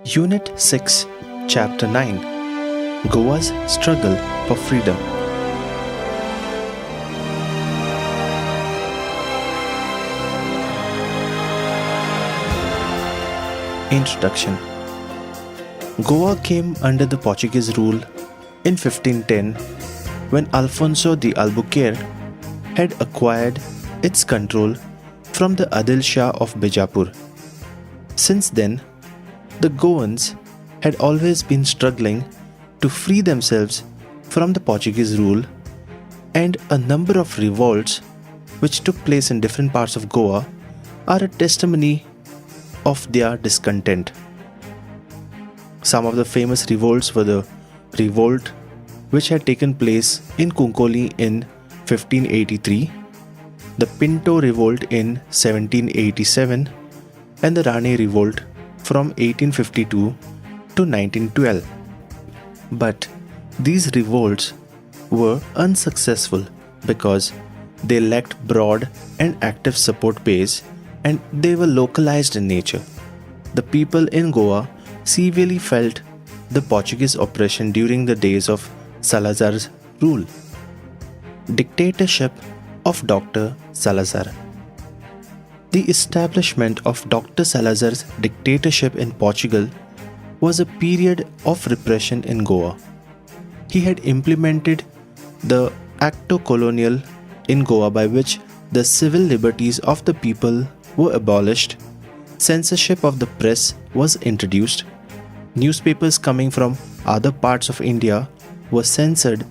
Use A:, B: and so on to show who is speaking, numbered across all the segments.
A: Unit 6, Chapter 9, Goa's Struggle for Freedom. Introduction. Goa came under the Portuguese rule in 1510 when Alfonso de Albuquerque had acquired its control from the Adil Shah of Bijapur. Since then, the Goans had always been struggling to free themselves from the Portuguese rule, and a number of revolts which took place in different parts of Goa are a testimony of their discontent. Some of the famous revolts were the revolt which had taken place in Kunkoli in 1583, the Pinto Revolt in 1787, and the Rane Revolt from 1852 to 1912. But these revolts were unsuccessful because they lacked broad and active support base, and they were localized in nature. The people in Goa severely felt the Portuguese oppression during the days of Salazar's rule. Dictatorship of Dr. Salazar. The establishment of Dr. Salazar's dictatorship in Portugal was a period of repression in Goa. He had implemented the Acto Colonial in Goa, by which the civil liberties of the people were abolished, censorship of the press was introduced, newspapers coming from other parts of India were censored,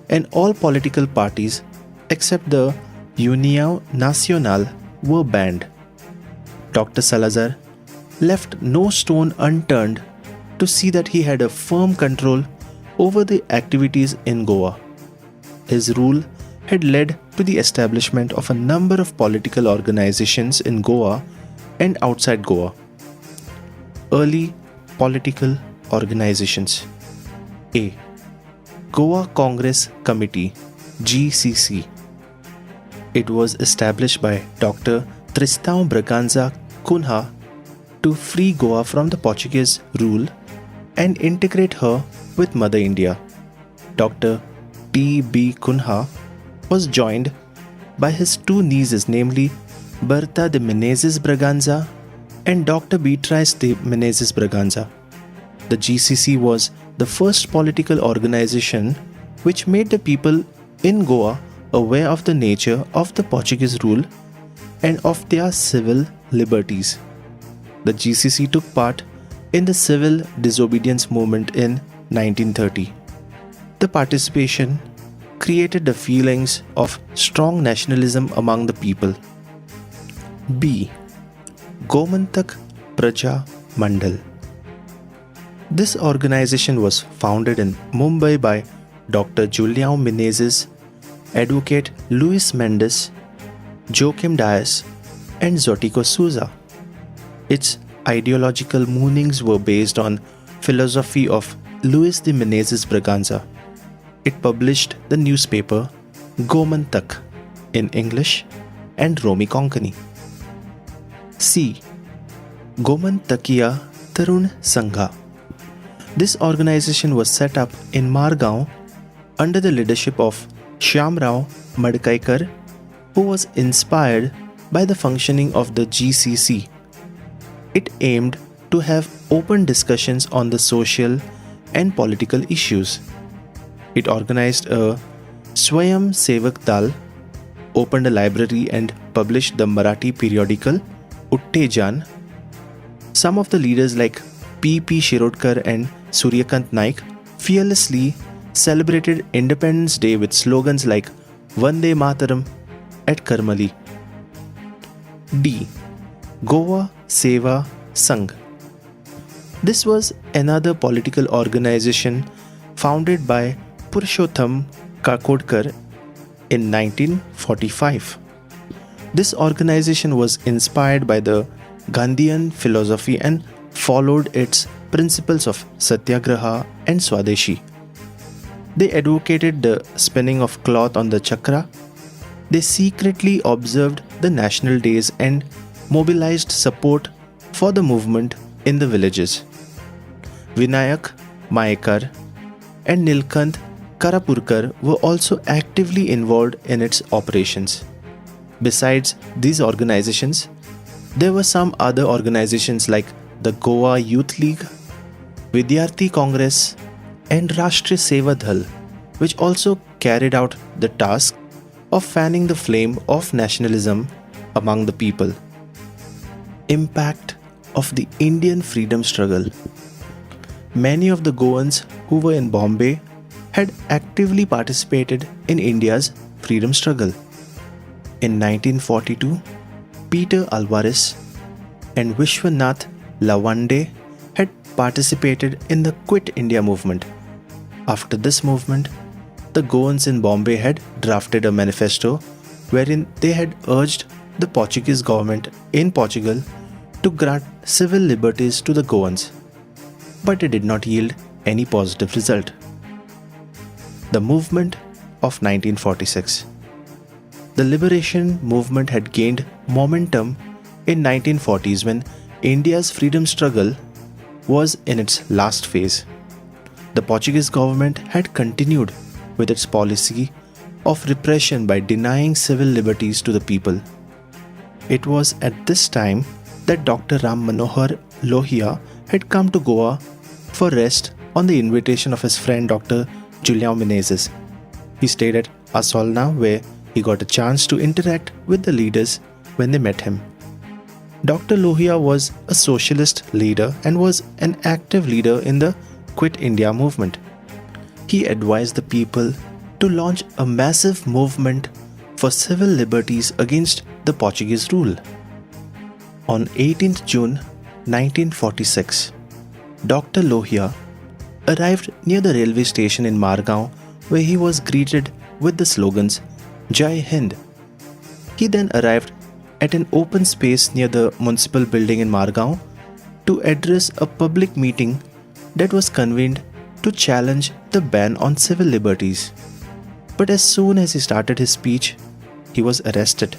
A: and all political parties except the União Nacional were banned. Dr. Salazar left no stone unturned to see that he had a firm control over the activities in Goa. His rule had led to the establishment of a number of political organizations in Goa and outside Goa. Early political organizations. A. Goa Congress Committee, GCC. It was established by Dr. Tristão Braganza Cunha to free Goa from the Portuguese rule and integrate her with Mother India. Dr. T.B. Cunha was joined by his two nieces, namely Berta de Menezes Braganza and Dr. Beatriz de Menezes Braganza. The GCC was the first political organization which made the people in Goa aware of the nature of the Portuguese rule and of their civil liberties. The GCC took part in the civil disobedience movement in 1930. The participation created the feelings of strong nationalism among the people. B. Gomantak Praja Mandal. This organization was founded in Mumbai by Dr. Julião Menezes, Advocate Luis Mendes, Joaquim Dias, and Zotico Souza. Its ideological leanings were based on philosophy of Luis de Menezes Braganza. It published the newspaper Gomantak in English and Romi Konkani. C. Gomantakiya Tarun Sangha. This organization was set up in Margaon under the leadership of Shyamrao Madkaikar, who was inspired by the functioning of the GCC. It aimed to have open discussions on the social and political issues. It organized a Swayam Sevak Dal, opened a library and published the Marathi periodical Uttejan. Some of the leaders like P.P. Shirodkar and Suryakant Naik fearlessly celebrated Independence Day with slogans like Vande Mataram at Karmali. D. Goa Seva Sangh. This was another political organization founded by Purushottam Kakodkar in 1945. This organization was inspired by the Gandhian philosophy and followed its principles of Satyagraha and Swadeshi. They advocated the spinning of cloth on the chakra. They secretly observed the national days and mobilized support for the movement in the villages. Vinayak Maekar and Nilkanth Karapurkar were also actively involved in its operations. Besides these organizations, there were some other organizations like the Goa Youth League, Vidyarthi Congress, and Rashtriya Seva Dal, which also carried out the task of fanning the flame of nationalism among the people. Impact of the Indian freedom struggle. Many of the Goans who were in Bombay had actively participated in India's freedom struggle. In 1942, Peter Alvarez and Vishwanath Lawande had participated in the Quit India movement. After this movement, the Goans in Bombay had drafted a manifesto wherein they had urged the Portuguese government in Portugal to grant civil liberties to the Goans, but it did not yield any positive result. The movement of 1946. The liberation movement had gained momentum in 1940s when India's freedom struggle was in its last phase. The Portuguese government had continued with its policy of repression by denying civil liberties to the people. It was at this time that Dr. Ram Manohar Lohia had come to Goa for rest on the invitation of his friend Dr. Julião Menezes. He stayed at Asolna where he got a chance to interact with the leaders when they met him. Dr. Lohia was a socialist leader and was an active leader in the Quit India movement. He advised the people to launch a massive movement for civil liberties against the Portuguese rule. On 18th June 1946, Dr. Lohia arrived near the railway station in Margao where he was greeted with the slogans Jai Hind. He then arrived at an open space near the municipal building in Margao to address a public meeting that was convened to challenge the ban on civil liberties. But as soon as he started his speech, he was arrested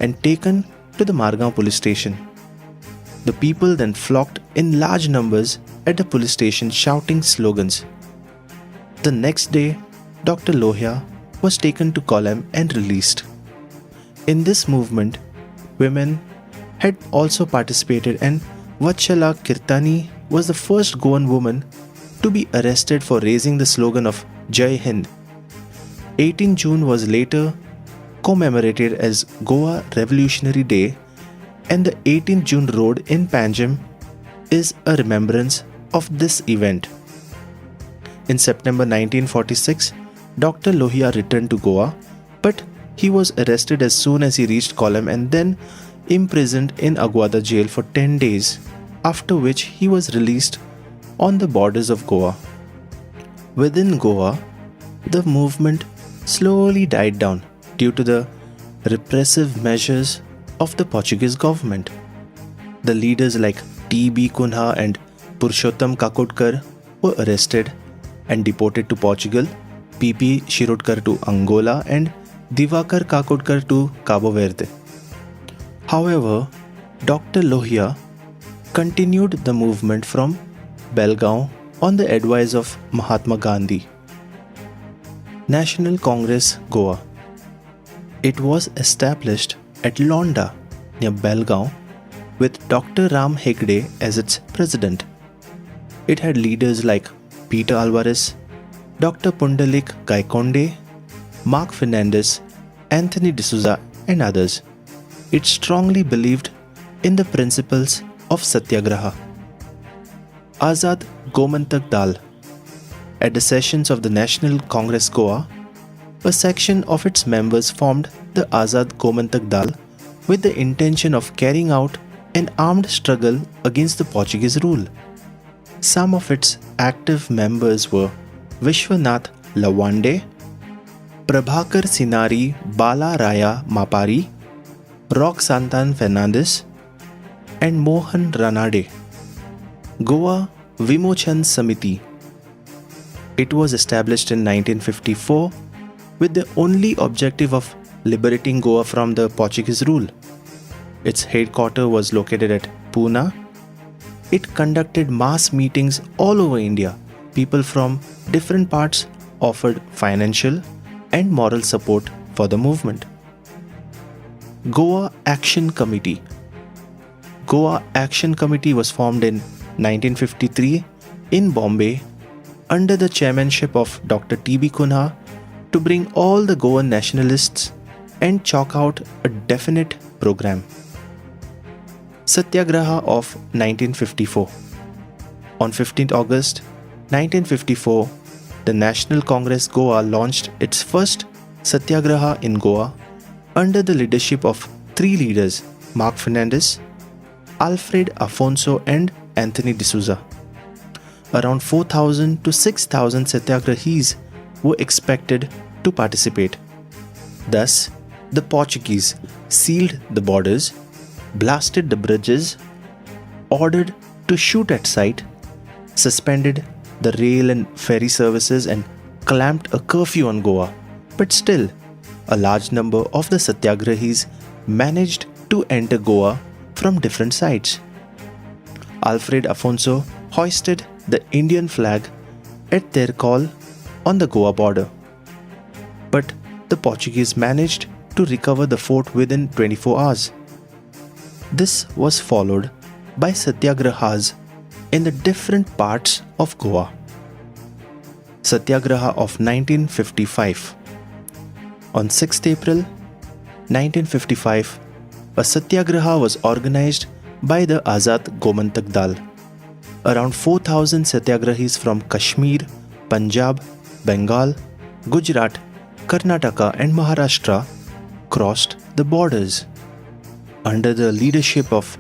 A: and taken to the Margao police station. The people then flocked in large numbers at the police station shouting slogans. The next day, Dr. Lohia was taken to Kollam and released. In this movement, women had also participated and Vatshala Kirtani was the first Goan woman to be arrested for raising the slogan of Jai Hind. 18 June was later commemorated as Goa Revolutionary Day, and the 18th June Road in Panjim is a remembrance of this event. In September 1946, Dr. Lohia returned to Goa, but he was arrested as soon as he reached Kollam and then imprisoned in Aguada jail for 10 days, after which he was released on the borders of Goa. Within Goa, the movement slowly died down due to the repressive measures of the Portuguese government. The leaders like T.B. Kunha and Purushottam Kakodkar were arrested and deported to Portugal, P.P. Shirodkar to Angola and Divakar Kakodkar to Cabo Verde. However, Dr. Lohia continued the movement from Belgaum on the advice of Mahatma Gandhi. National Congress Goa. It was established at Londa near Belgaum with Dr. Ram Hegde as its president. It had leaders like Peter Alvarez, Dr. Pundalik Gaikonde, Mark Fernandes, Anthony D'Souza and others. It strongly believed in the principles of Satyagraha. Azad Gomantak Dal. At the sessions of the National Congress Goa, a section of its members formed the Azad Gomantak Dal with the intention of carrying out an armed struggle against the Portuguese rule. Some of its active members were Vishwanath Lawande, Prabhakar Sinari Bala Raya Mapari, Roque Santan Fernandes, and Mohan Ranade. Goa Vimochan Samiti. It was established in 1954 with the only objective of liberating Goa from the Portuguese rule. Its headquarters was located at Pune. it conducted mass meetings all over India. People from different parts offered financial and moral support for the movement. Goa Action Committee. Goa Action Committee was formed in 1953 in Bombay under the chairmanship of Dr. T.B. Kunha to bring all the Goan nationalists and chalk out a definite program. Satyagraha of 1954. On 15th August 1954, the National Congress Goa launched its first Satyagraha in Goa under the leadership of three leaders, Mark Fernandes, Alfred Afonso and Anthony D'Souza. Around 4,000 to 6,000 Satyagrahis were expected to participate. Thus, the Portuguese sealed the borders, blasted the bridges, ordered to shoot at sight, suspended the rail and ferry services and clamped a curfew on Goa. But still, a large number of the Satyagrahis managed to enter Goa from different sides. Alfred Afonso hoisted the Indian flag at their call on the Goa border. But the Portuguese managed to recover the fort within 24 hours. This was followed by Satyagrahas in the different parts of Goa. Satyagraha of 1955. On 6th April 1955, a Satyagraha was organized by the Azad Gomantak Dal. Around 4,000 Satyagrahis from Kashmir, Punjab, Bengal, Gujarat, Karnataka and Maharashtra crossed the borders. Under the leadership of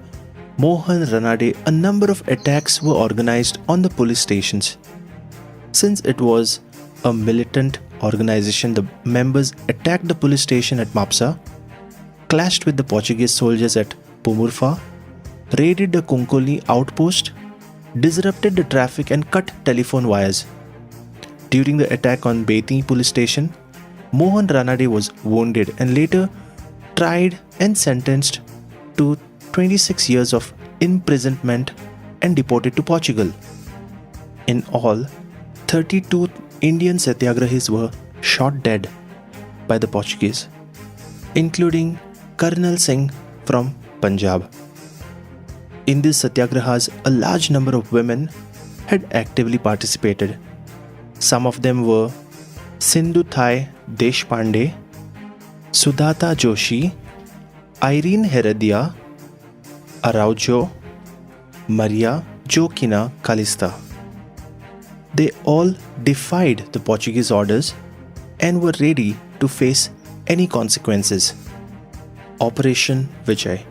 A: Mohan Ranade, a number of attacks were organized on the police stations. Since it was a militant organization, the members attacked the police station at Mapsa, clashed with the Portuguese soldiers at Pumurfa, raided the Kunkoli outpost, disrupted the traffic and cut telephone wires. During the attack on Beti police station, Mohan Ranade was wounded and later tried and sentenced to 26 years of imprisonment and deported to Portugal. In all, 32 Indian Satyagrahis were shot dead by the Portuguese, including Colonel Singh from Punjab. In these Satyagrahas, a large number of women had actively participated. Some of them were Sindhutai Deshpande, Sudhata Joshi, Irene Heredia, Araujo, Maria Joaquina Calista. They all defied the Portuguese orders and were ready to face any consequences. Operation Vijay.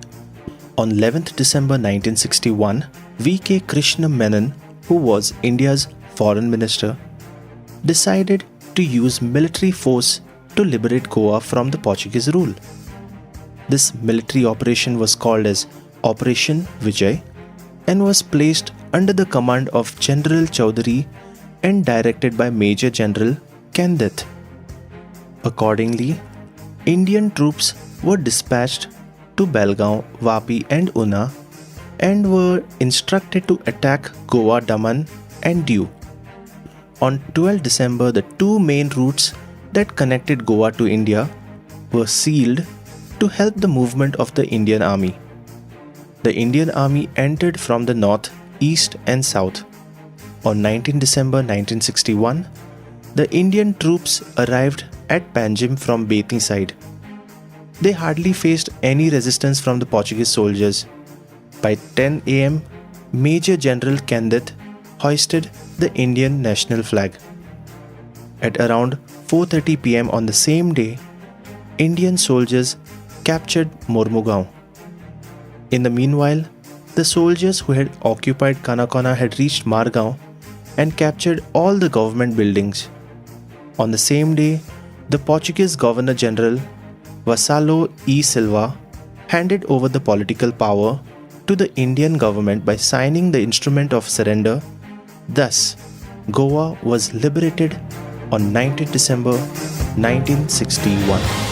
A: On 11th December 1961, V.K. Krishna Menon, who was India's foreign minister, decided to use military force to liberate Goa from the Portuguese rule. This military operation was called as Operation Vijay and was placed under the command of General Chaudhary and directed by Major General Kandit. Accordingly, Indian troops were dispatched to Belgaum, Vapi and Una and were instructed to attack Goa, Daman and Diu. On 12 December, the two main routes that connected Goa to India were sealed to help the movement of the Indian Army. The Indian Army entered from the north, east and south. On 19 December 1961, the Indian troops arrived at Panjim from Beti side. They hardly faced any resistance from the Portuguese soldiers. By 10 am, Major General Kandit hoisted the Indian national flag. At around 4:30 pm on the same day, Indian soldiers captured Mormugaon. In the meanwhile, the soldiers who had occupied Kanakona had reached Margaon and captured all the government buildings. On the same day, the Portuguese Governor General Vassalo E. Silva handed over the political power to the Indian government by signing the instrument of surrender. Thus, Goa was liberated on 19 December 1961.